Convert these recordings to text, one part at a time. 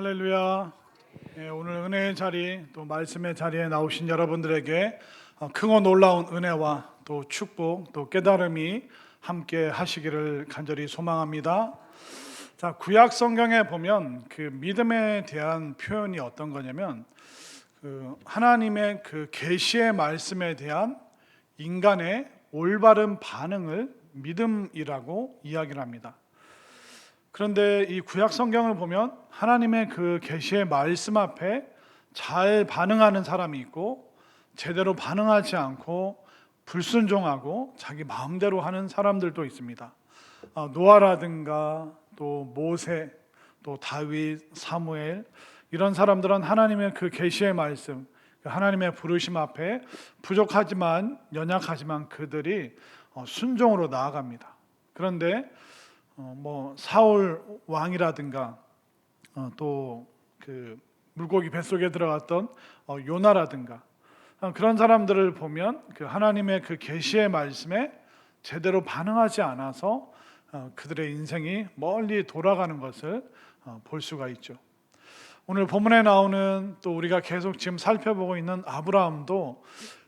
할렐루야. 오늘 은혜의 자리, 또 말씀의 자리에 나오신 여러분들에게 크고 놀라운 은혜와 또 축복, 또 깨달음이 함께 하시기를 간절히 소망합니다. 자, 구약 성경에 보면 그 믿음에 대한 표현이 어떤 거냐면 하나님의 그 계시의 말씀에 대한 인간의 올바른 반응을 믿음이라고 이야기를 합니다. 그런데 이 구약 성경을 보면 하나님의 그 계시의 말씀 앞에 잘 반응하는 사람이 있고, 제대로 반응하지 않고 불순종하고 자기 마음대로 하는 사람들도 있습니다. 노아라든가 또 모세, 또 다윗, 사무엘, 이런 사람들은 하나님의 그 계시의 말씀, 하나님의 부르심 앞에 부족하지만 연약하지만 그들이 순종으로 나아갑니다. 그런데 사울 왕이라든가 또 그 물고기 뱃속에 들어갔던 요나라든가 그런 사람들을 보면 그 하나님의 그 계시의 말씀에 제대로 반응하지 않아서 그들의 인생이 멀리 돌아가는 것을 볼 수가 있죠. 오늘 본문에 나오는, 또 우리가 계속 지금 살펴보고 있는 아브라함도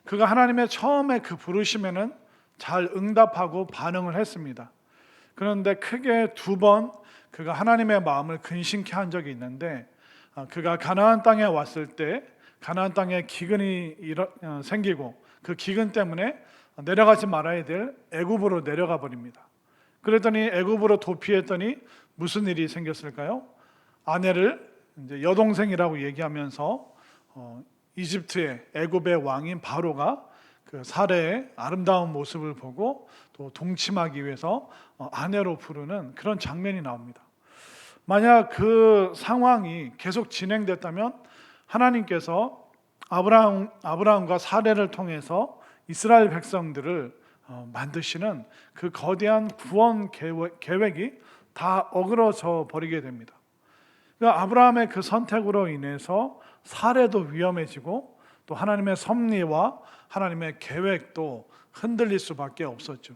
그가 하나님의 처음에 그 부르심에는 잘 응답하고 반응을 했습니다. 그런데 크게 두 번 그가 하나님의 마음을 근심케 한 적이 있는데, 그가 가나안 땅에 왔을 때 가나안 땅에 기근이 생기고 그 기근 때문에 내려가지 말아야 될 애굽으로 내려가 버립니다. 그랬더니 애굽으로 도피했더니 무슨 일이 생겼을까요? 아내를 이제 여동생이라고 얘기하면서 이집트의 애굽의 왕인 바로가 그 사례의 아름다운 모습을 보고 또 동침하기 위해서 아내로 부르는 그런 장면이 나옵니다. 만약 그 상황이 계속 진행됐다면 하나님께서 아브라함과 사례를 통해서 이스라엘 백성들을 만드시는 그 거대한 구원 계획이 다 어그러져 버리게 됩니다. 그러니까 아브라함의 그 선택으로 인해서 사례도 위험해지고 또 하나님의 섭리와 하나님의 계획도 흔들릴 수밖에 없었죠.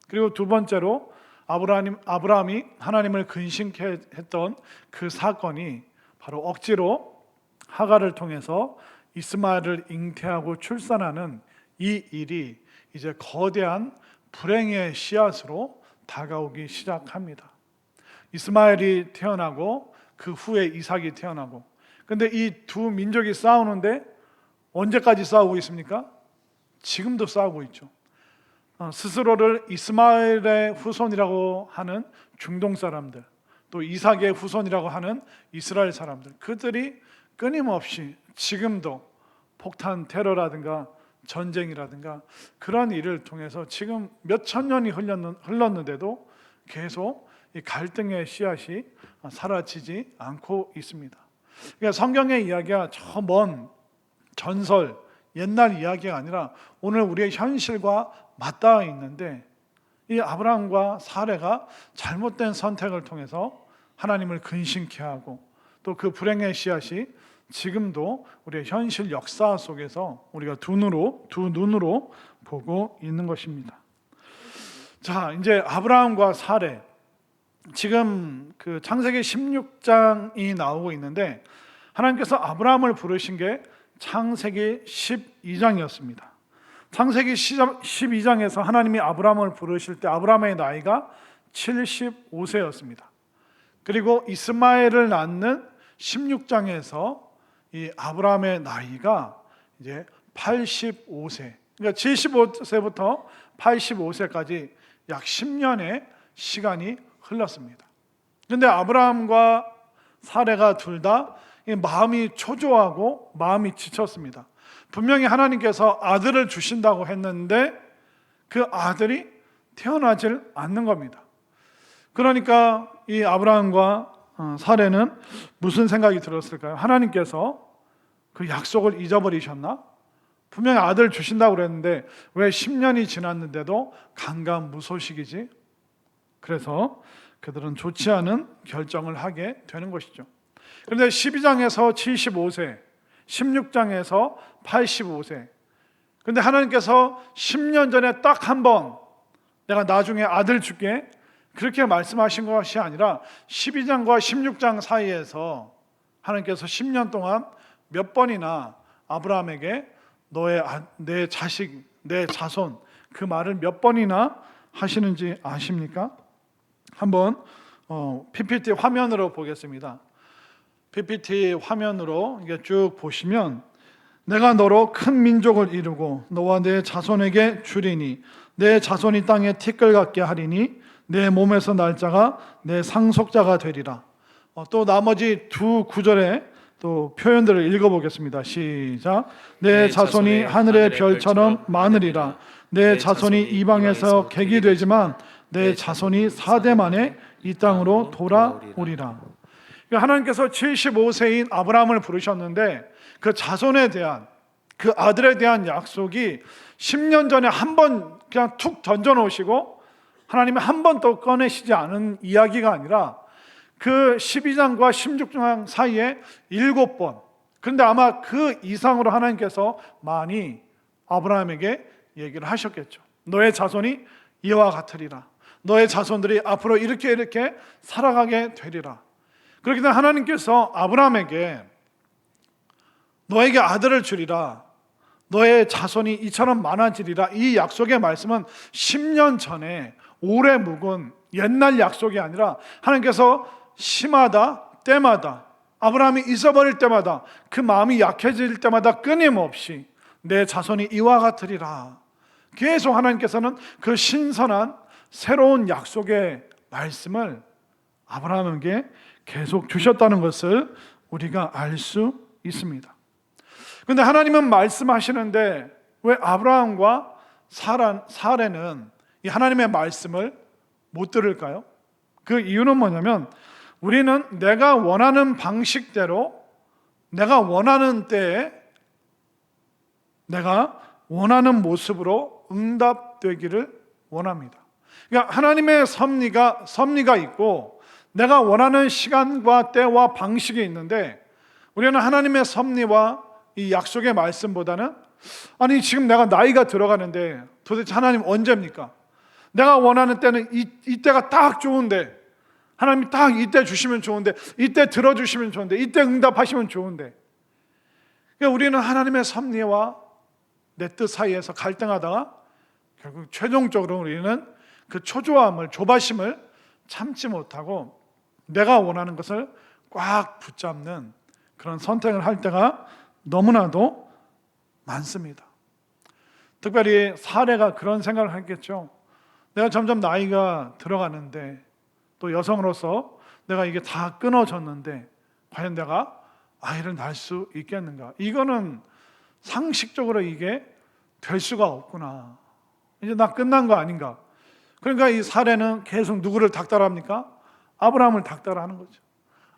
그리고 두 번째로 아브라함이 하나님을 근심케 했던 그 사건이 바로 억지로 하갈을 통해서 이스마엘을 잉태하고 출산하는 이 일이 이제 거대한 불행의 씨앗으로 다가오기 시작합니다. 이스마엘이 태어나고 그 후에 이삭이 태어나고, 근데 이 두 민족이 싸우는데 언제까지 싸우고 있습니까? 지금도 싸우고 있죠. 스스로를 이스마엘의 후손이라고 하는 중동 사람들, 또 이삭의 후손이라고 하는 이스라엘 사람들, 그들이 끊임없이 지금도 폭탄 테러라든가 전쟁이라든가 그런 일을 통해서 지금 몇천 년이 흘렀는데도 계속 이 갈등의 씨앗이 사라지지 않고 있습니다. 그러니까 성경의 이야기가 저 먼 전설, 옛날 이야기가 아니라 오늘 우리의 현실과 맞닿아 있는데, 이 아브라함과 사례가 잘못된 선택을 통해서 하나님을 근심케 하고 또 그 불행의 씨앗이 지금도 우리의 현실 역사 속에서 우리가 두 눈으로 보고 있는 것입니다. 자, 이제 아브라함과 사례, 지금 그 창세기 16장이 나오고 있는데 하나님께서 아브라함을 부르신 게 창세기 12장이었습니다. 창세기 12장에서 하나님이 아브라함을 부르실 때 아브라함의 나이가 75세였습니다. 그리고 이스마엘을 낳는 16장에서 이 아브라함의 나이가 이제 85세, 그러니까 75세부터 85세까지 약 10년의 시간이 흘렀습니다. 그런데 아브라함과 사례가 둘 다 마음이 초조하고 마음이 지쳤습니다. 분명히 하나님께서 아들을 주신다고 했는데 그 아들이 태어나질 않는 겁니다. 그러니까 이 아브라함과 사례는 무슨 생각이 들었을까요? 하나님께서 그 약속을 잊어버리셨나? 분명히 아들 주신다고 그랬는데 왜 10년이 지났는데도 강간무소식이지? 그래서 그들은 좋지 않은 결정을 하게 되는 것이죠. 그런데 12장에서 75세, 16장에서 85세. 그런데 하나님께서 10년 전에 딱 한 번 내가 나중에 아들 줄게, 그렇게 말씀하신 것이 아니라 12장과 16장 사이에서 하나님께서 10년 동안 몇 번이나 아브라함에게 내 자식, 내 자손 그 말을 몇 번이나 하시는지 아십니까? 한번 PPT 화면으로 보겠습니다. PPT 화면으로 이게 쭉 보시면 내가 너로 큰 민족을 이루고 너와 내 자손에게 주리니 내 자손이 땅에 티끌 같게 하리니 내 몸에서 날 자가 내 상속자가 되리라. 또 나머지 두 구절의 또 표현들을 읽어보겠습니다. 시작. 내 자손이 하늘의 별처럼 많으리라. 내 자손이 이방에서 객이 되지만 내 자손이 4대 만에 이 땅으로 돌아오리라. 하나님께서 75세인 아브라함을 부르셨는데 그 자손에 대한, 그 아들에 대한 약속이 10년 전에 한 번 그냥 툭 던져놓으시고 하나님이 한 번 또 꺼내시지 않은 이야기가 아니라 그 12장과 16장 사이에 7번, 그런데 아마 그 이상으로 하나님께서 많이 아브라함에게 얘기를 하셨겠죠. 너의 자손이 이와 같으리라. 너의 자손들이 앞으로 이렇게 살아가게 되리라. 그렇기 때문에 하나님께서 아브라함에게 너에게 아들을 주리라, 너의 자손이 이처럼 많아지리라, 이 약속의 말씀은 10년 전에 오래 묵은 옛날 약속이 아니라 하나님께서 시마다 때마다 아브라함이 잊어버릴 때마다 그 마음이 약해질 때마다 끊임없이 내 자손이 이와 같으리라, 계속 하나님께서는 그 신선한 새로운 약속의 말씀을 아브라함에게 계속 주셨다는 것을 우리가 알 수 있습니다. 그런데 하나님은 말씀하시는데 왜 아브라함과 사레는 이 하나님의 말씀을 못 들을까요? 그 이유는 뭐냐면 우리는 내가 원하는 방식대로 내가 원하는 때에 내가 원하는 모습으로 응답되기를 원합니다. 그러니까 하나님의 섭리가 있고 내가 원하는 시간과 때와 방식이 있는데 우리는 하나님의 섭리와 이 약속의 말씀보다는 아니 지금 내가 나이가 들어가는데 도대체 하나님 언제입니까? 내가 원하는 때는 이때가 딱 좋은데 하나님이 딱 이때 주시면 좋은데 이때 들어주시면 좋은데 이때 응답하시면 좋은데 그러니까 우리는 하나님의 섭리와 내 뜻 사이에서 갈등하다가 결국 최종적으로 우리는 그 초조함을 조바심을 참지 못하고 내가 원하는 것을 꽉 붙잡는 그런 선택을 할 때가 너무나도 많습니다. 특별히 사례가 그런 생각을 했겠죠. 내가 점점 나이가 들어가는데 또 여성으로서 내가 이게 다 끊어졌는데 과연 내가 아이를 낳을 수 있겠는가? 이거는 상식적으로 이게 될 수가 없구나. 이제 나 끝난 거 아닌가? 그러니까 이 사례는 계속 누구를 닥달합니까? 아브라함을 닥달하는 거죠.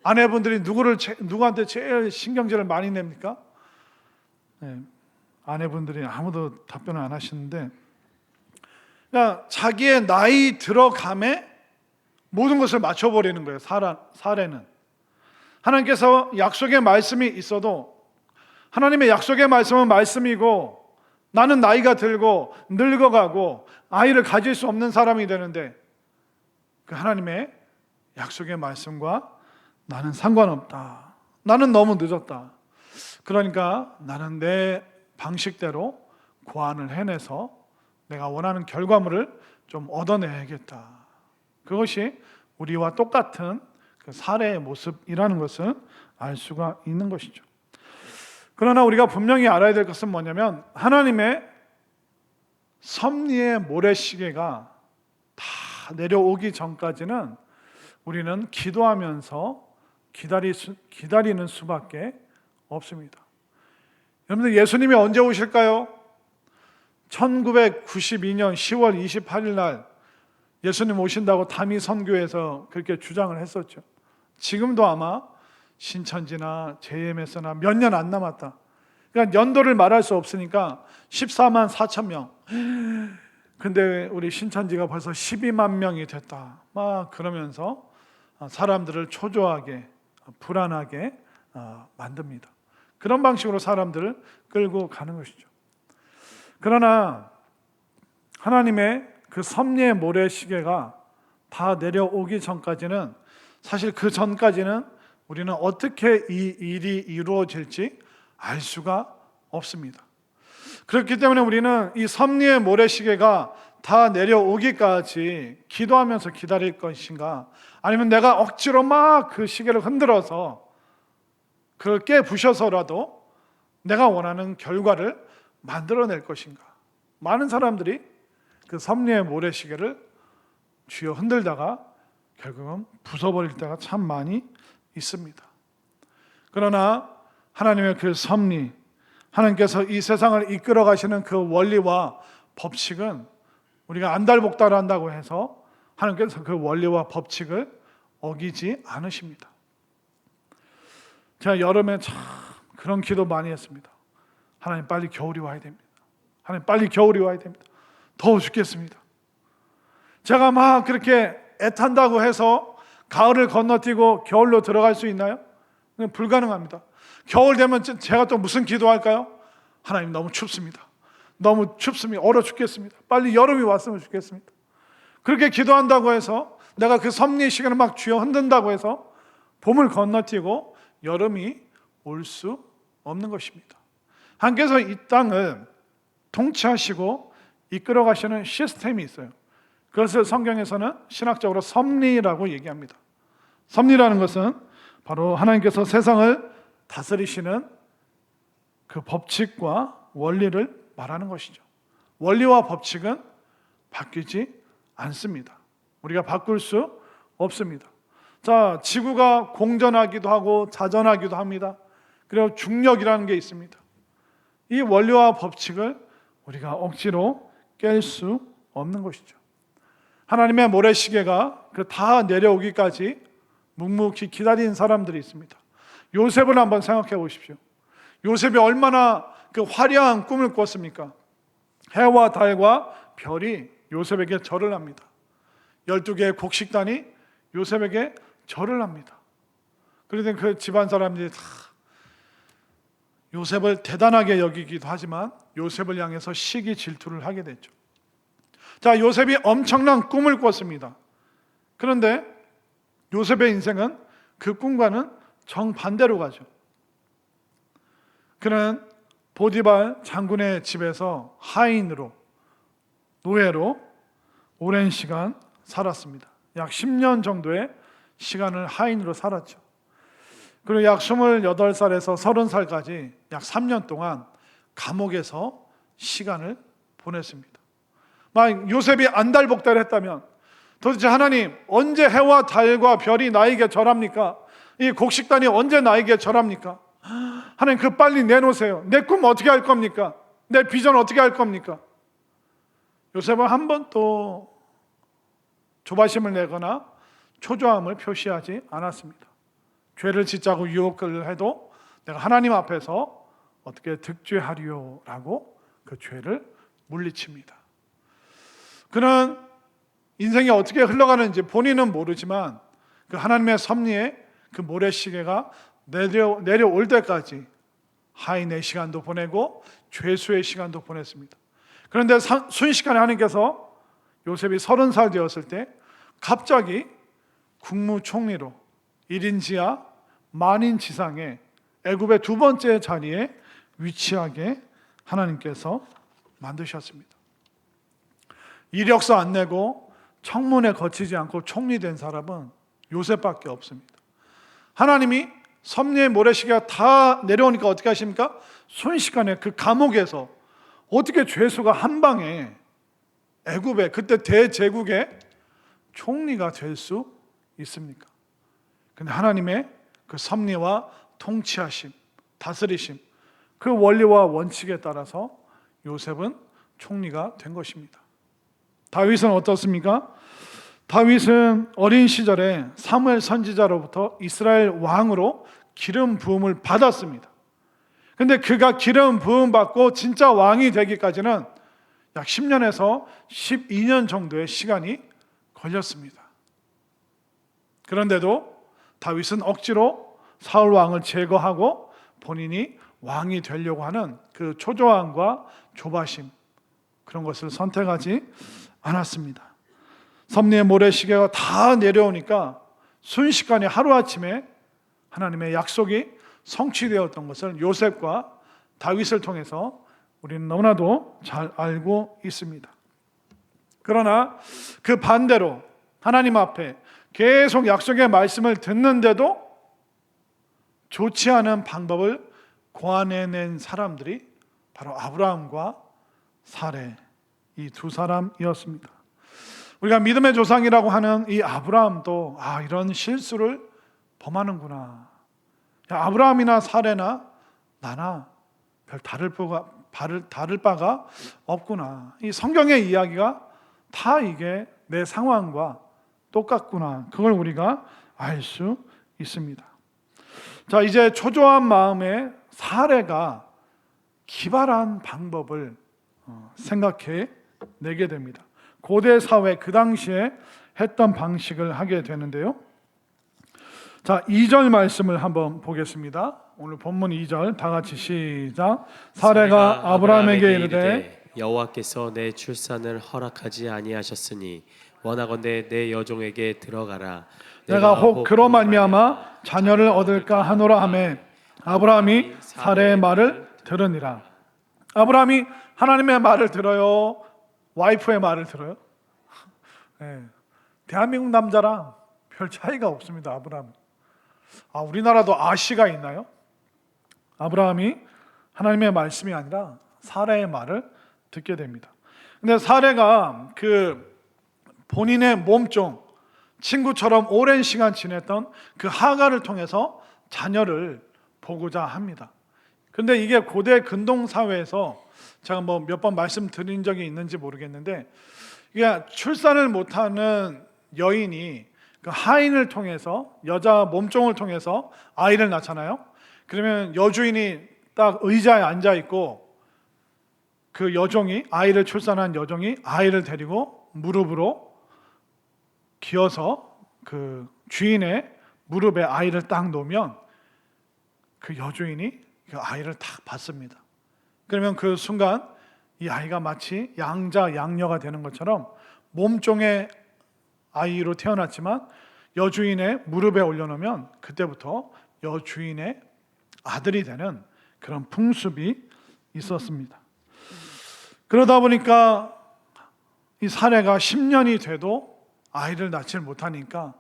아내분들이 누구한테 제일 신경질을 많이 냅니까? 네, 아내분들이 아무도 답변을 안 하시는데 그러니까 자기의 나이 들어감에 모든 것을 맞춰버리는 거예요. 사례는 하나님께서 약속의 말씀이 있어도 하나님의 약속의 말씀은 말씀이고 나는 나이가 들고 늙어가고 아이를 가질 수 없는 사람이 되는데 그 하나님의 약속의 말씀과 나는 상관없다. 나는 너무 늦었다. 그러니까 나는 내 방식대로 고안을 해내서 내가 원하는 결과물을 좀 얻어내야겠다. 그것이 우리와 똑같은 그 사례의 모습이라는 것을 알 수가 있는 것이죠. 그러나 우리가 분명히 알아야 될 것은 뭐냐면 하나님의 섭리의 모래시계가 다 내려오기 전까지는 우리는 기도하면서 기다리는 수밖에 없습니다. 여러분들 예수님이 언제 오실까요? 1992년 10월 28일 날 예수님 오신다고 담이 선교에서 그렇게 주장을 했었죠. 지금도 아마 신천지나 JMS나 몇 년 안 남았다. 그러니까 연도를 말할 수 없으니까 14만 4천 명. 근데 우리 신천지가 벌써 12만 명이 됐다. 막 그러면서 사람들을 초조하게 불안하게 만듭니다. 그런 방식으로 사람들을 끌고 가는 것이죠. 그러나 하나님의 그 섭리의 모래시계가 다 내려오기 전까지는 사실 그 전까지는 우리는 어떻게 이 일이 이루어질지 알 수가 없습니다. 그렇기 때문에 우리는 이 섭리의 모래시계가 다 내려오기까지 기도하면서 기다릴 것인가, 아니면 내가 억지로 막 그 시계를 흔들어서 그걸 깨부셔서라도 내가 원하는 결과를 만들어낼 것인가. 많은 사람들이 그 섭리의 모래시계를 쥐어 흔들다가 결국은 부숴버릴 때가 참 많이 있습니다. 그러나 하나님의 그 섭리, 하나님께서 이 세상을 이끌어 가시는 그 원리와 법칙은 우리가 안달복달한다고 해서 하나님께서 그 원리와 법칙을 어기지 않으십니다. 제가 여름에 참 그런 기도 많이 했습니다. 하나님 빨리 겨울이 와야 됩니다. 하나님 빨리 겨울이 와야 됩니다. 더워 죽겠습니다. 제가 막 그렇게 애탄다고 해서 가을을 건너뛰고 겨울로 들어갈 수 있나요? 불가능합니다. 겨울 되면 제가 또 무슨 기도할까요? 하나님 너무 춥습니다. 너무 춥습니다. 얼어 죽겠습니다. 빨리 여름이 왔으면 좋겠습니다. 그렇게 기도한다고 해서 내가 그 섭리의 시간을 막 쥐어 흔든다고 해서 봄을 건너뛰고 여름이 올 수 없는 것입니다. 하나님께서 이 땅을 통치하시고 이끌어 가시는 시스템이 있어요. 그것을 성경에서는 신학적으로 섭리라고 얘기합니다. 섭리라는 것은 바로 하나님께서 세상을 다스리시는 그 법칙과 원리를 말하는 것이죠. 원리와 법칙은 바뀌지 않습니다. 우리가 바꿀 수 없습니다. 자, 지구가 공전하기도 하고 자전하기도 합니다. 그리고 중력이라는 게 있습니다. 이 원리와 법칙을 우리가 억지로 깰 수 없는 것이죠. 하나님의 모래시계가 그 다 내려오기까지 묵묵히 기다린 사람들이 있습니다. 요셉을 한번 생각해 보십시오. 요셉이 얼마나 그 화려한 꿈을 꿨습니까? 해와 달과 별이 요셉에게 절을 합니다. 12개의 곡식단이 요셉에게 절을 합니다. 그런데 그 집안 사람들이 다 요셉을 대단하게 여기기도 하지만 요셉을 향해서 시기 질투를 하게 됐죠. 자, 요셉이 엄청난 꿈을 꿨습니다. 그런데 요셉의 인생은 그 꿈과는 정반대로 가죠. 그는 보디발 장군의 집에서 하인으로, 노예로 오랜 시간 살았습니다. 약 10년 정도의 시간을 하인으로 살았죠. 그리고 약 28살에서 30살까지 약 3년 동안 감옥에서 시간을 보냈습니다. 막 요셉이 안달복달했다면 도대체 하나님 언제 해와 달과 별이 나에게 절합니까? 이 곡식단이 언제 나에게 절합니까? 하나님 그 빨리 내놓으세요. 내 꿈 어떻게 할 겁니까? 내 비전 어떻게 할 겁니까? 요셉은 한 번도 조바심을 내거나 초조함을 표시하지 않았습니다. 죄를 짓자고 유혹을 해도 내가 하나님 앞에서 어떻게 득죄하리요라고 그 죄를 물리칩니다. 그는 인생이 어떻게 흘러가는지 본인은 모르지만 그 하나님의 섭리에 그 모래시계가 내려올 때까지 하인의 시간도 보내고 죄수의 시간도 보냈습니다. 그런데 순식간에 하나님께서 요셉이 30살 되었을 때 갑자기 국무총리로 1인 지하 만인 지상의 애굽의 두 번째 자리에 위치하게 하나님께서 만드셨습니다. 이력서 안 내고 청문회 거치지 않고 총리된 사람은 요셉밖에 없습니다. 하나님이 섭리의 모래시계가 다 내려오니까 어떻게 하십니까? 순식간에 그 감옥에서 어떻게 죄수가 한 방에 애굽의 그때 대제국의 총리가 될 수 있습니까? 근데 하나님의 그 섭리와 통치하심, 다스리심, 그 원리와 원칙에 따라서 요셉은 총리가 된 것입니다. 다윗은 어떻습니까? 다윗은 어린 시절에 사무엘 선지자로부터 이스라엘 왕으로 기름 부음을 받았습니다. 근데 그가 기름 부음 받고 진짜 왕이 되기까지는 약 10년에서 12년 정도의 시간이 걸렸습니다. 그런데도 다윗은 억지로 사울 왕을 제거하고 본인이 왕이 되려고 하는 그 초조함과 조바심, 그런 것을 선택하지 않았습니다. 섭리의 모래시계가 다 내려오니까 순식간에 하루아침에 하나님의 약속이 성취되었던 것을 요셉과 다윗을 통해서 우리는 너무나도 잘 알고 있습니다. 그러나 그 반대로 하나님 앞에 계속 약속의 말씀을 듣는데도 좋지 않은 방법을 고안해낸 사람들이 바로 아브라함과 사레, 이 두 사람이었습니다. 우리가 믿음의 조상이라고 하는 이 아브라함도 이런 실수를 범하는구나. 아브라함이나 사레나 나나 별 다를 바가 없구나. 이 성경의 이야기가 다 이게 내 상황과 똑같구나. 그걸 우리가 알 수 있습니다. 자, 이제 초조한 마음에 사레가 기발한 방법을 생각해 내게 됩니다. 고대 사회 그 당시에 했던 방식을 하게 되는데요. 자, 2절 말씀을 한번 보겠습니다. 오늘 본문 2절 다 같이 시작. 사레가 아브라함에게 이르되 여호와께서 내 출산을 허락하지 아니하셨으니 원하건대 내 여종에게 들어가라. 내가 혹 그로 말미암아 자녀를 얻을까 하노라 하매 아브라함이 사레의 말을 들으니라. 아브라함이 하나님의 말을 들어요? 와이프의 말을 들어요? 네. 대한민국 남자랑 별 차이가 없습니다. 아브라함. 우리나라도 아시가 있나요? 아브라함이 하나님의 말씀이 아니라 사레의 말을 듣게 됩니다. 근데 사레가 그 본인의 몸종, 친구처럼 오랜 시간 지냈던 그 하가를 통해서 자녀를 보고자 합니다. 근데 이게 고대 근동 사회에서 제가 몇 번 말씀드린 적이 있는지 모르겠는데, 이게 출산을 못하는 여인이 그 하인을 통해서 여자 몸종을 통해서 아이를 낳잖아요. 그러면 여주인이 딱 의자에 앉아 있고 그 여종이 아이를 출산한 여종이 아이를 데리고 무릎으로 기어서 그 주인의 무릎에 아이를 딱 놓으면 그 여주인이 그 아이를 딱 받습니다. 그러면 그 순간 이 아이가 마치 양자 양녀가 되는 것처럼 몸종의 아이로 태어났지만 여주인의 무릎에 올려놓으면 그때부터 여주인의 아들이 되는 그런 풍습이 있었습니다. 그러다 보니까 이 사례가 10년이 돼도 아이를 낳지 못하니까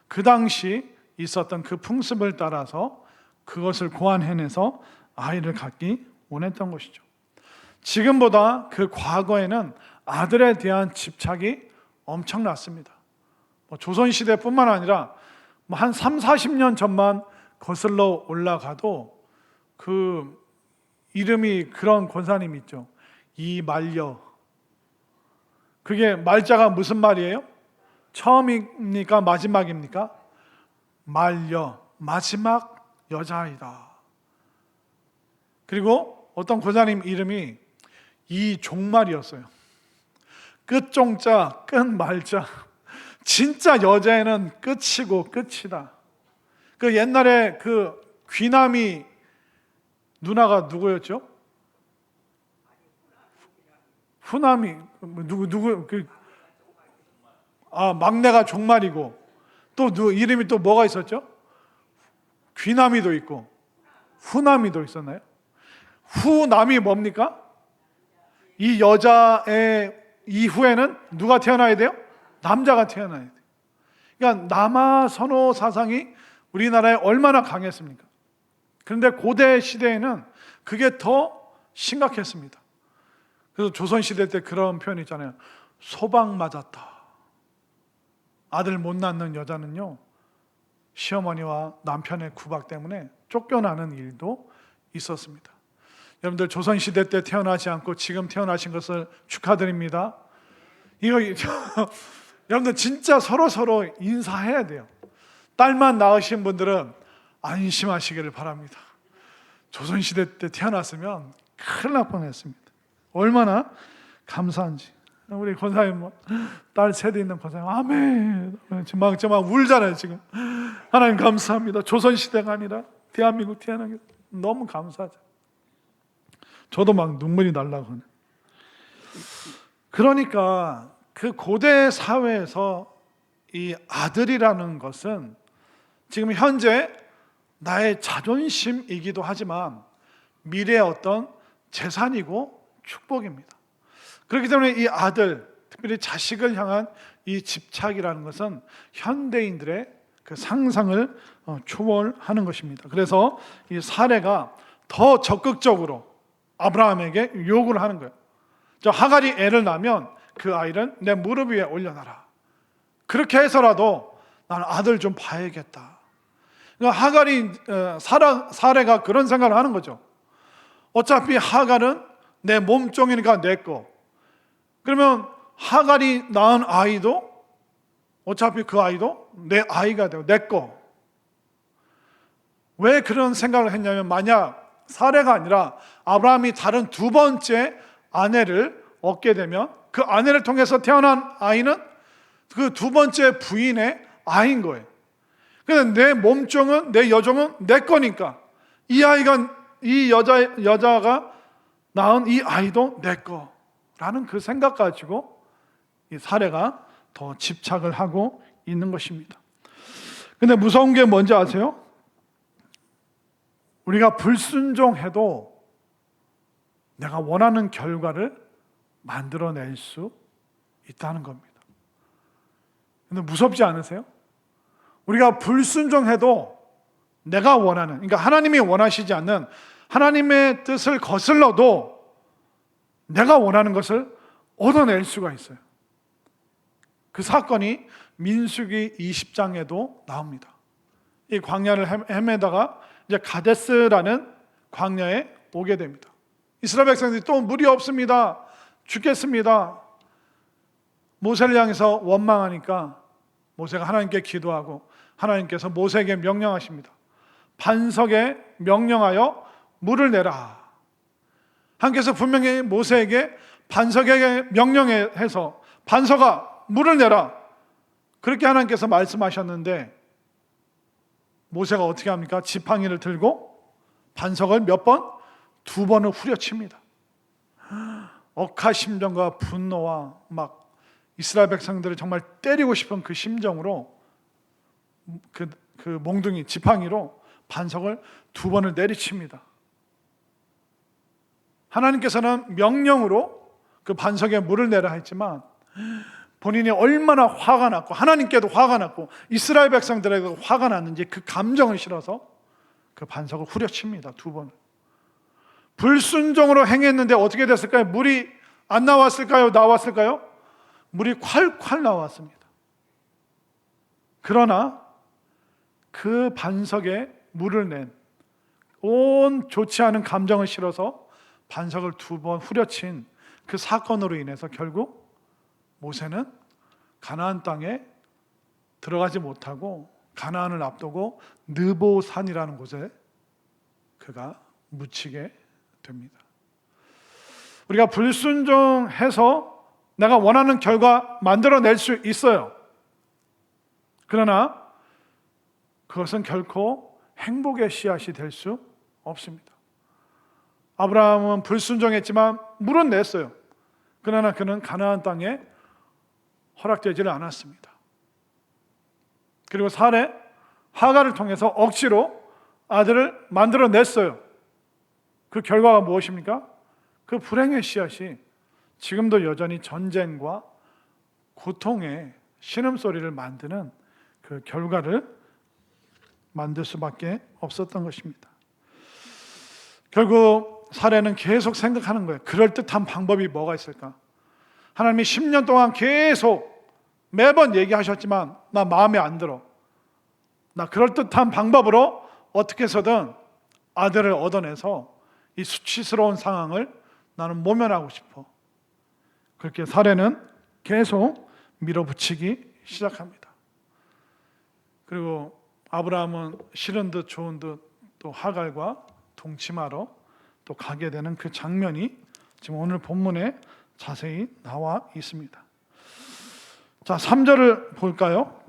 그 당시 있었던 그 풍습을 따라서 그것을 고안해내서 아이를 갖기 원했던 것이죠. 지금보다 그 과거에는 아들에 대한 집착이 엄청났습니다. 조선시대뿐만 아니라 한 3, 40년 전만 거슬러 올라가도 그 이름이 그런 권사님이 있죠. 이말려. 그게 말자가 무슨 말이에요? 처음입니까? 마지막입니까? 말려. 마지막 여자아이다. 그리고 어떤 권사님 이름이 이종말이었어요. 끝종자, 끝말자. 진짜 여자애는 끝이고 끝이다. 그 옛날에 그 귀남이 누나가 누구였죠? 후남이 막내가 종말이고 또 이름이 또 뭐가 있었죠? 귀남이도 있고 후남이도 있었나요? 후남이 뭡니까? 이 여자의 이후에는 누가 태어나야 돼요? 남자가 태어나야 돼요. 그러니까 남아 선호 사상이 우리나라에 얼마나 강했습니까? 그런데 고대 시대에는 그게 더 심각했습니다. 그래서 조선시대 때 그런 표현이 있잖아요. 소방 맞았다. 아들 못 낳는 여자는요, 시어머니와 남편의 구박 때문에 쫓겨나는 일도 있었습니다. 여러분들 조선시대 때 태어나지 않고 지금 태어나신 것을 축하드립니다. 여러분들 진짜 서로 인사해야 돼요. 딸만 낳으신 분들은 안심하시기를 바랍니다. 조선시대 때 태어났으면 큰일 날 뻔했습니다. 얼마나 감사한지. 우리 권사님 딸 세대 있는 권사님 아멘. 막 울잖아요 지금. 하나님 감사합니다. 조선시대가 아니라 대한민국 태어난 게 너무 감사하죠. 저도 막 눈물이 날라고 하네. 그러니까 그 고대 사회에서 이 아들이라는 것은 지금 현재 나의 자존심이기도 하지만 미래의 어떤 재산이고 축복입니다. 그렇기 때문에 이 아들, 특별히 자식을 향한 이 집착이라는 것은 현대인들의 그 상상을 초월하는 것입니다. 그래서 이 사레가 더 적극적으로 아브라함에게 요구를 하는 거예요. 저 하갈이 애를 낳으면 그 아이를 내 무릎 위에 올려놔라. 그렇게 해서라도 나는 아들 좀 봐야겠다. 그러니까 하갈이 사레가 그런 생각을 하는 거죠. 어차피 하갈은 내 몸종이니까 내 거. 그러면 하갈이 낳은 아이도 어차피 그 아이도 내 아이가 되고 내 거. 왜 그런 생각을 했냐면 만약 사레가 아니라 아브라함이 다른 두 번째 아내를 얻게 되면 그 아내를 통해서 태어난 아이는 그 두 번째 부인의 아이인 거예요. 그래서 내 몸종은 내 여종은 내 거니까 이 아이가 이 여자가 낳은 이 아이도 내 거라는 그 생각 가지고 이 사레가 더 집착을 하고 있는 것입니다. 근데 무서운 게 뭔지 아세요? 우리가 불순종해도 내가 원하는 결과를 만들어낼 수 있다는 겁니다. 근데 무섭지 않으세요? 우리가 불순종해도 내가 원하는, 그러니까 하나님이 원하시지 않는 하나님의 뜻을 거슬러도 내가 원하는 것을 얻어낼 수가 있어요. 그 사건이 민수기 20장에도 나옵니다. 이 광야를 헤매다가 이제 가데스라는 광야에 오게 됩니다. 이스라엘 백성들이 또 물이 없습니다. 죽겠습니다. 모세를 향해서 원망하니까 모세가 하나님께 기도하고 하나님께서 모세에게 명령하십니다. 반석에 명령하여 물을 내라. 하나님께서 분명히 모세에게 반석에게 명령해서 반석아 물을 내라. 그렇게 하나님께서 말씀하셨는데 모세가 어떻게 합니까? 지팡이를 들고 반석을 몇 번? 두 번을 후려칩니다. 억하심정과 분노와 막 이스라엘 백성들을 정말 때리고 싶은 그 심정으로 그 몽둥이 지팡이로 반석을 두 번을 내리칩니다. 하나님께서는 명령으로 그 반석에 물을 내라 했지만 본인이 얼마나 화가 났고 하나님께도 화가 났고 이스라엘 백성들에게도 화가 났는지 그 감정을 실어서 그 반석을 후려칩니다. 두 번을. 불순종으로 행했는데 어떻게 됐을까요? 물이 안 나왔을까요? 나왔을까요? 물이 콸콸 나왔습니다. 그러나 그 반석에 물을 낸 온 좋지 않은 감정을 실어서 반석을 두 번 후려친 그 사건으로 인해서 결국 모세는 가나안 땅에 들어가지 못하고 가나안을 앞두고 느보산이라는 곳에 그가 묻히게 됩니다. 우리가 불순종해서 내가 원하는 결과 만들어낼 수 있어요. 그러나 그것은 결코 행복의 씨앗이 될 수 없습니다. 아브라함은 불순종했지만 물은 냈어요. 그러나 그는 가나안 땅에 허락되지를 않았습니다. 그리고 사레 하갈을 통해서 억지로 아들을 만들어냈어요. 그 결과가 무엇입니까? 그 불행의 씨앗이 지금도 여전히 전쟁과 고통의 신음소리를 만드는 그 결과를 만들 수밖에 없었던 것입니다. 결국 사레는 계속 생각하는 거예요. 그럴듯한 방법이 뭐가 있을까? 하나님이 10년 동안 계속 매번 얘기하셨지만 나 마음에 안 들어. 나 그럴듯한 방법으로 어떻게 해서든 아들을 얻어내서 이 수치스러운 상황을 나는 모면하고 싶어. 그렇게 사레는 계속 밀어붙이기 시작합니다. 그리고 아브라함은 싫은 듯 좋은 듯 또 하갈과 동침하러 또 가게 되는 그 장면이 지금 오늘 본문에 자세히 나와 있습니다. 자, 3절을 볼까요?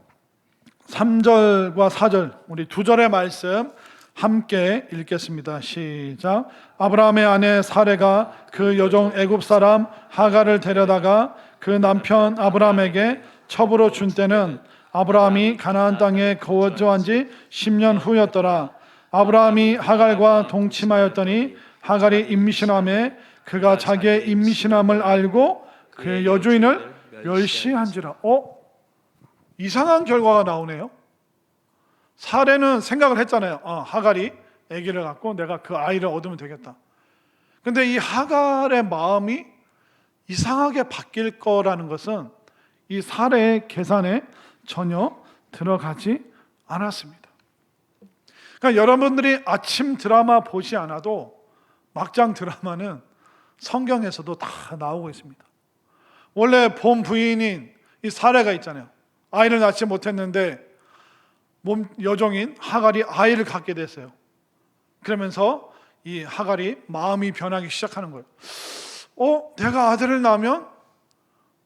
3절과 4절 우리 두 절의 말씀 함께 읽겠습니다. 시작. 아브라함의 아내 사레가 그 여종 애굽 사람 하갈을 데려다가 그 남편 아브라함에게 첩으로 준 때는 아브라함이 가나안 땅에 거주한 지 10년 후였더라. 아브라함이 하갈과 동침하였더니 하갈이 임신함에 그가 자기의 임신함을 알고 그의 여주인을 멸시한지라. 이상한 결과가 나오네요. 사례는 생각을 했잖아요. 하갈이 아기를 갖고 내가 그 아이를 얻으면 되겠다. 근데 이 하갈의 마음이 이상하게 바뀔 거라는 것은 이 사례의 계산에 전혀 들어가지 않았습니다. 그러니까 여러분들이 아침 드라마 보지 않아도 막장 드라마는 성경에서도 다 나오고 있습니다. 원래 본 부인인 이 사례가 있잖아요. 아이를 낳지 못했는데 여종인 하갈이 아이를 갖게 됐어요. 그러면서 이 하갈이 마음이 변하기 시작하는 거예요. 내가 아들을 낳으면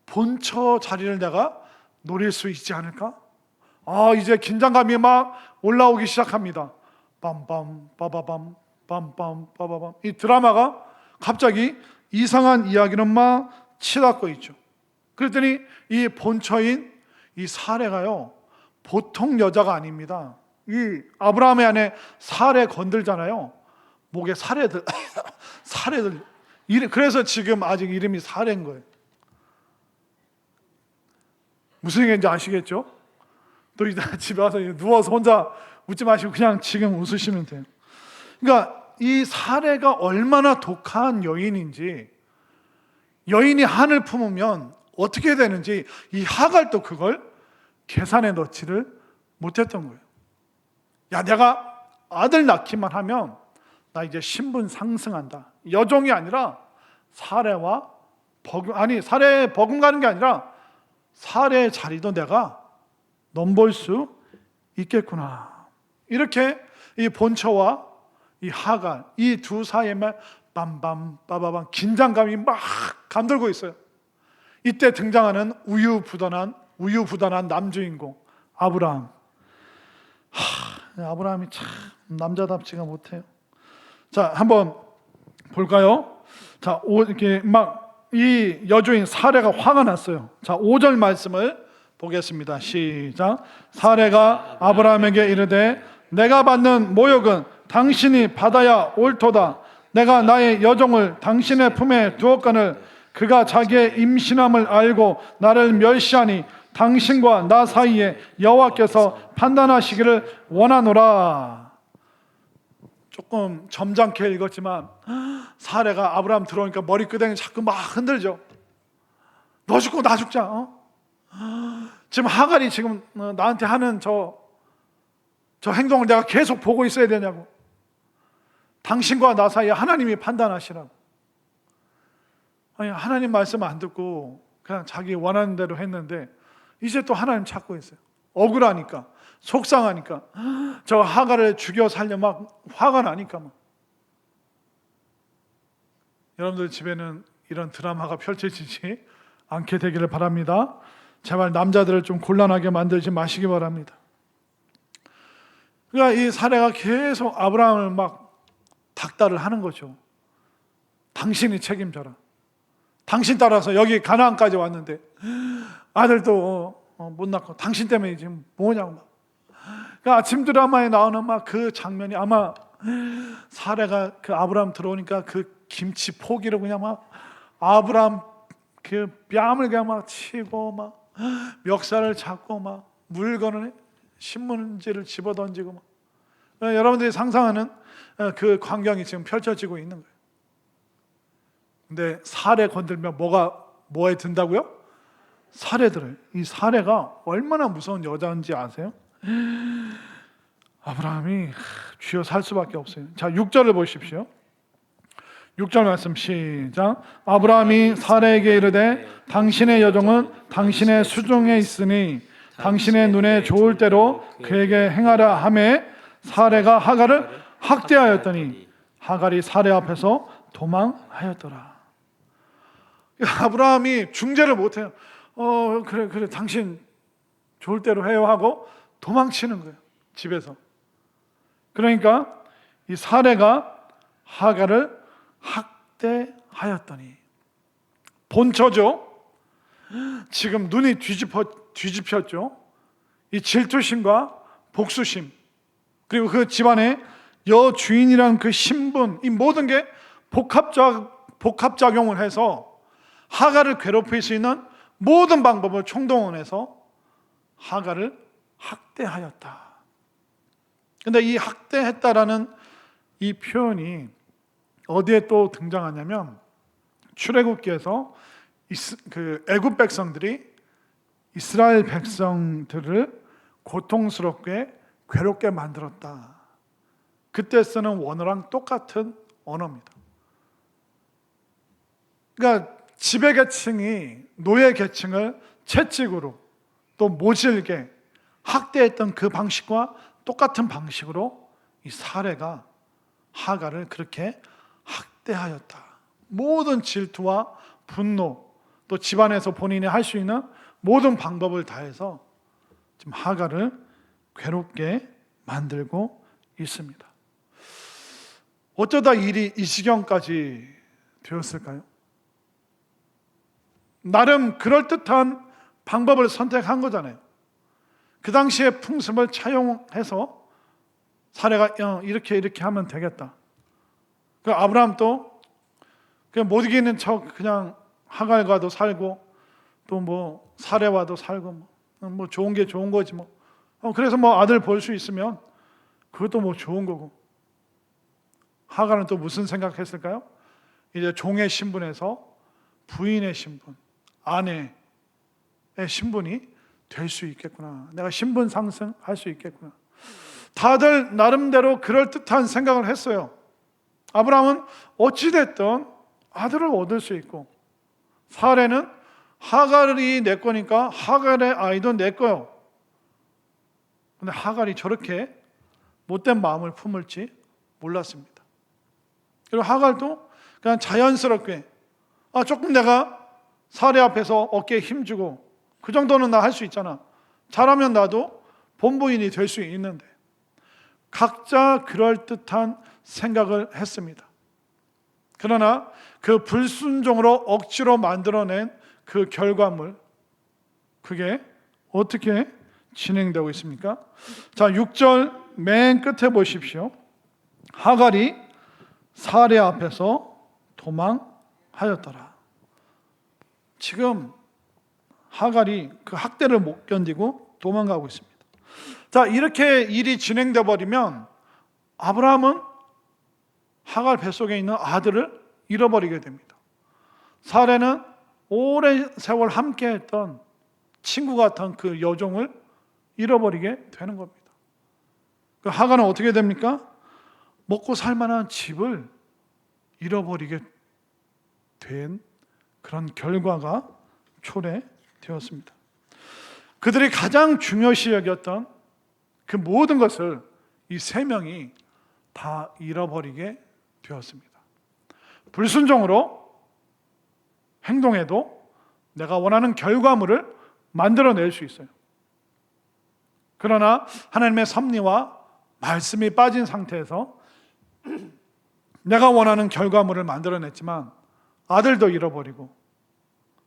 본처 자리를 내가 노릴 수 있지 않을까? 이제 긴장감이 막 올라오기 시작합니다. 빰빰 빠바밤 빰빰 빠바밤. 이 드라마가 갑자기 이상한 이야기는 막 치닫고 있죠. 그랬더니 이 본처인 이 사례가요, 보통 여자가 아닙니다. 이 아브라함의 아내 사례 건들잖아요. 목에 사례들 그래서 지금 아직 이름이 사례인 거예요. 무슨 얘기인지 아시겠죠? 또 이따 집에 와서 누워서 혼자 웃지 마시고 그냥 지금 웃으시면 돼요. 그러니까 이 사례가 얼마나 독한 여인인지, 여인이 한을 품으면 어떻게 되는지 이 하갈도 그걸 계산에 넣지를 못했던 거예요. 내가 아들 낳기만 하면 나 이제 신분 상승한다. 여종이 아니라 사례와 사례에 버금가는 게 아니라 사례의 자리도 내가 넘볼 수 있겠구나. 이렇게 이 본처와 이 하갈, 이 두 사이에만 빰빰 빠바밤 긴장감이 막 감돌고 있어요. 이때 등장하는 우유부단한 남주인공 아브라함. 아브라함이 참 남자답지가 못해요. 자, 한번 볼까요? 자, 이렇게 막 이 여주인 사례가 화가 났어요. 자, 5절 말씀을 보겠습니다. 시작. 사례가 아브라함에게 이르되 내가 받는 모욕은 당신이 받아야 옳도다. 내가 나의 여종을 당신의 품에 두었거늘 그가 자기의 임신함을 알고 나를 멸시하니 당신과 나 사이에 여호와께서 판단하시기를 원하노라. 조금 점잖게 읽었지만 사례가 아브라함 들어오니까 머리끄댕이 자꾸 막 흔들죠. 너 죽고 나 죽자. 지금 하갈이 지금 나한테 하는 저 행동을 내가 계속 보고 있어야 되냐고. 당신과 나 사이에 하나님이 판단하시라고. 하나님 말씀 안 듣고 그냥 자기 원하는 대로 했는데 이제 또 하나님 찾고 있어요. 억울하니까, 속상하니까, 저 하갈을 죽여 살려 막 화가 나니까 막. 여러분들 집에는 이런 드라마가 펼쳐지지 않게 되기를 바랍니다. 제발 남자들을 좀 곤란하게 만들지 마시기 바랍니다. 그러니까 이 사례가 계속 아브라함을 막 닥달을 하는 거죠. 당신이 책임져라. 당신 따라서 여기 가나안까지 왔는데 아들도 못 낳고 당신 때문에 지금 뭐냐고. 그러니까 아침 드라마에 나오는 막 그 장면이 아마 사례가 그 아브라함 들어오니까 그 김치 포기로 그냥 막 아브라함 그 뺨을 그냥 막 치고 막 멱살을 잡고 막 물건을 신문지를 집어던지고 막. 여러분들이 상상하는 그 광경이 지금 펼쳐지고 있는 거예요. 근데 사례 건들면 뭐에 든다고요? 사례들을. 이 사례가 얼마나 무서운 여자인지 아세요? 아브라함이 쥐어 살 수밖에 없어요. 자, 6절을 보십시오. 6절 말씀 시작. 아브라함이 사례에게 이르되 당신의 여종은 당신의 수중에 있으니 당신의 눈에 좋을 대로 그에게 행하라 하매 사례가 하갈을 학대하였더니 하갈이 사례 앞에서 도망하였더라. 아브라함이 중재를 못해요. 그래 당신 좋을 대로 해요 하고 도망치는 거예요. 집에서. 그러니까 이 사례가 하갈을 학대하였더니 본처죠. 지금 눈이 뒤집혔죠. 이 질투심과 복수심 그리고 그 집안에 여주인이란 그 신분, 이 모든 게 복합작용을 해서 하갈을 괴롭힐 수 있는 모든 방법을 총동원해서 하갈을 학대하였다. 근데 이 학대했다라는 이 표현이 어디에 또 등장하냐면 출애굽기에서 그 애굽 백성들이 이스라엘 백성들을 고통스럽게 괴롭게 만들었다. 그때 쓰는 원어랑 똑같은 언어입니다. 그러니까 지배계층이 노예계층을 채찍으로 또 모질게 학대했던 그 방식과 똑같은 방식으로 이 사례가 하갈을 그렇게 학대하였다. 모든 질투와 분노, 또 집안에서 본인이 할 수 있는 모든 방법을 다해서 지금 하갈을 괴롭게 만들고 있습니다. 어쩌다 일이 이 지경까지 되었을까요? 나름 그럴듯한 방법을 선택한 거잖아요. 그 당시의 풍습을 차용해서 사례가 이렇게 하면 되겠다. 그 아브라함도 그냥 못 이기는 척 그냥 하갈과도 살고 또 뭐 사례와도 살고 뭐 좋은 게 좋은 거지 뭐. 그래서 뭐 아들 볼 수 있으면 그것도 뭐 좋은 거고. 하갈은 또 무슨 생각했을까요? 이제 종의 신분에서 부인의 신분, 아내의 신분이 될 수 있겠구나. 내가 신분 상승할 수 있겠구나. 다들 나름대로 그럴듯한 생각을 했어요. 아브라함은 어찌됐든 아들을 얻을 수 있고, 사례는 하갈이 내 거니까 하갈의 아이도 내 거요. 근데 하갈이 저렇게 못된 마음을 품을지 몰랐습니다. 그리고 하갈도 그냥 자연스럽게 조금 내가 사례 앞에서 어깨에 힘주고 그 정도는 나 할 수 있잖아. 잘하면 나도 본부인이 될 수 있는데, 각자 그럴듯한 생각을 했습니다. 그러나 그 불순종으로 억지로 만들어낸 그 결과물, 그게 어떻게 진행되고 있습니까? 자, 6절 맨 끝에 보십시오. 하갈이 사례 앞에서 도망하였더라. 지금 하갈이 그 학대를 못 견디고 도망가고 있습니다. 자, 이렇게 일이 진행돼 버리면 아브라함은 하갈 뱃속에 있는 아들을 잃어버리게 됩니다. 사례는 오랜 세월 함께했던 친구 같은 그 여종을 잃어버리게 되는 겁니다. 그 하갈은 어떻게 됩니까? 먹고 살 만한 집을 잃어버리게 된 그런 결과가 초래되었습니다. 그들이 가장 중요시 여겼던 그 모든 것을 이 세 명이 다 잃어버리게 되었습니다. 불순종으로 행동해도 내가 원하는 결과물을 만들어낼 수 있어요. 그러나 하나님의 섭리와 말씀이 빠진 상태에서 내가 원하는 결과물을 만들어냈지만 아들도 잃어버리고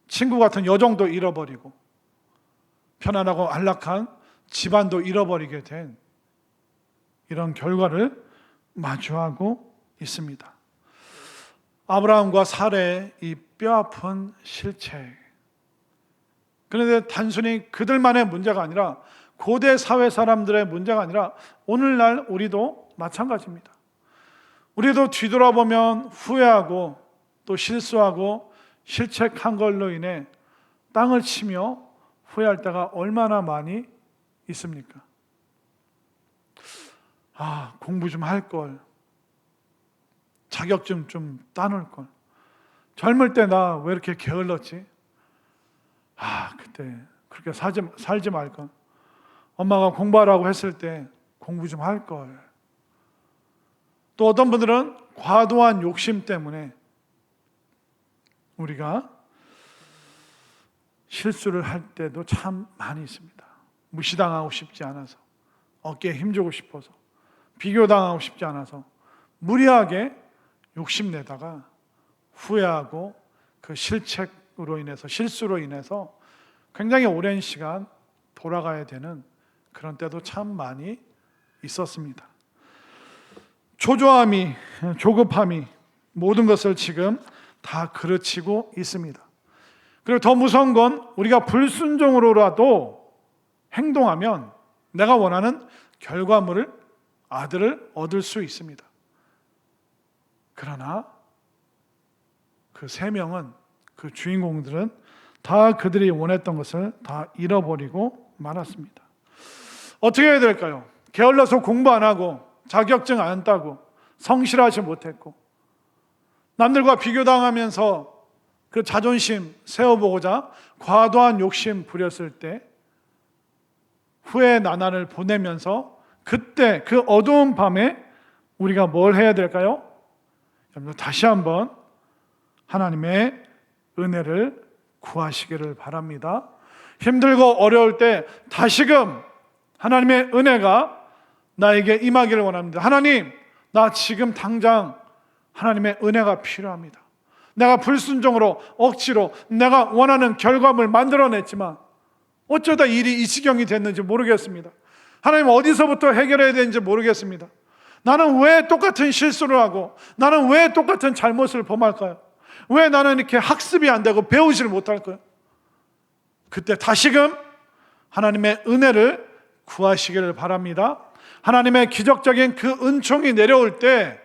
친구 같은 여종도 잃어버리고 편안하고 안락한 집안도 잃어버리게 된 이런 결과를 마주하고 있습니다. 아브라함과 사례의 이 뼈아픈 실책. 그런데 단순히 그들만의 문제가 아니라 고대 사회 사람들의 문제가 아니라 오늘날 우리도 마찬가지입니다. 우리도 뒤돌아보면 후회하고 또 실수하고 실책한 걸로 인해 땅을 치며 후회할 때가 얼마나 많이 있습니까? 공부 좀 할 걸. 자격증 좀 따놓을 걸. 젊을 때 나 왜 이렇게 게을렀지? 그때 그렇게 살지 말 걸. 엄마가 공부하라고 했을 때 공부 좀 할 걸. 또 어떤 분들은 과도한 욕심 때문에 우리가 실수를 할 때도 참 많이 있습니다. 무시당하고 싶지 않아서, 어깨에 힘주고 싶어서, 비교당하고 싶지 않아서 무리하게 욕심내다가 후회하고 그 실책으로 인해서, 실수로 인해서 굉장히 오랜 시간 돌아가야 되는 그런 때도 참 많이 있었습니다. 초조함이, 조급함이 모든 것을 지금 다 그르치고 있습니다. 그리고 더 무서운 건 우리가 불순종으로라도 행동하면 내가 원하는 결과물을, 아들을 얻을 수 있습니다. 그러나 그 세 명은, 그 주인공들은 다 그들이 원했던 것을 다 잃어버리고 말았습니다. 어떻게 해야 될까요? 게을러서 공부 안 하고 자격증 안 따고 성실하지 못했고 남들과 비교당하면서 그 자존심 세워보고자 과도한 욕심 부렸을 때 후회 나날을 보내면서 그때 그 어두운 밤에 우리가 뭘 해야 될까요? 여러분 다시 한번 하나님의 은혜를 구하시기를 바랍니다. 힘들고 어려울 때 다시금 하나님의 은혜가 나에게 임하기를 원합니다. 하나님, 나 지금 당장 하나님의 은혜가 필요합니다. 내가 불순종으로 억지로 내가 원하는 결과물 만들어냈지만 어쩌다 일이 이 지경이 됐는지 모르겠습니다. 하나님 어디서부터 해결해야 되는지 모르겠습니다. 나는 왜 똑같은 실수를 하고 나는 왜 똑같은 잘못을 범할까요? 왜 나는 이렇게 학습이 안 되고 배우지를 못할까요? 그때 다시금 하나님의 은혜를 구하시기를 바랍니다. 하나님의 기적적인 그 은총이 내려올 때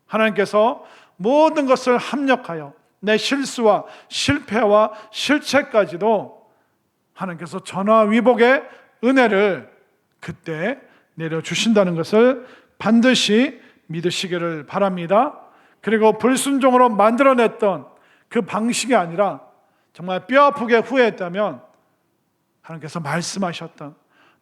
하나님께서 모든 것을 합력하여 내 실수와 실패와 실체까지도 하나님께서 전화위복의 은혜를 그때 내려주신다는 것을 반드시 믿으시기를 바랍니다. 그리고 불순종으로 만들어냈던 그 방식이 아니라 정말 뼈아프게 후회했다면 하나님께서 말씀하셨던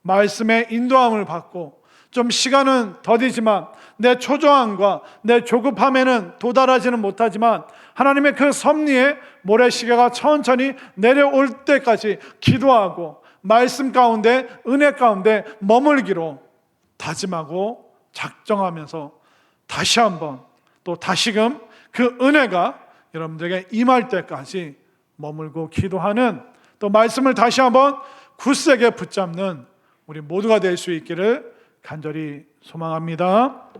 말씀의 인도함을 받고 좀 시간은 더디지만 내 초조함과 내 조급함에는 도달하지는 못하지만 하나님의 그 섭리의 모래시계가 천천히 내려올 때까지 기도하고 말씀 가운데 은혜 가운데 머물기로 다짐하고 작정하면서 다시 한번 또 다시금 그 은혜가 여러분들에게 임할 때까지 머물고 기도하는 또 말씀을 다시 한번 굳세게 붙잡는 우리 모두가 될 수 있기를 간절히 소망합니다.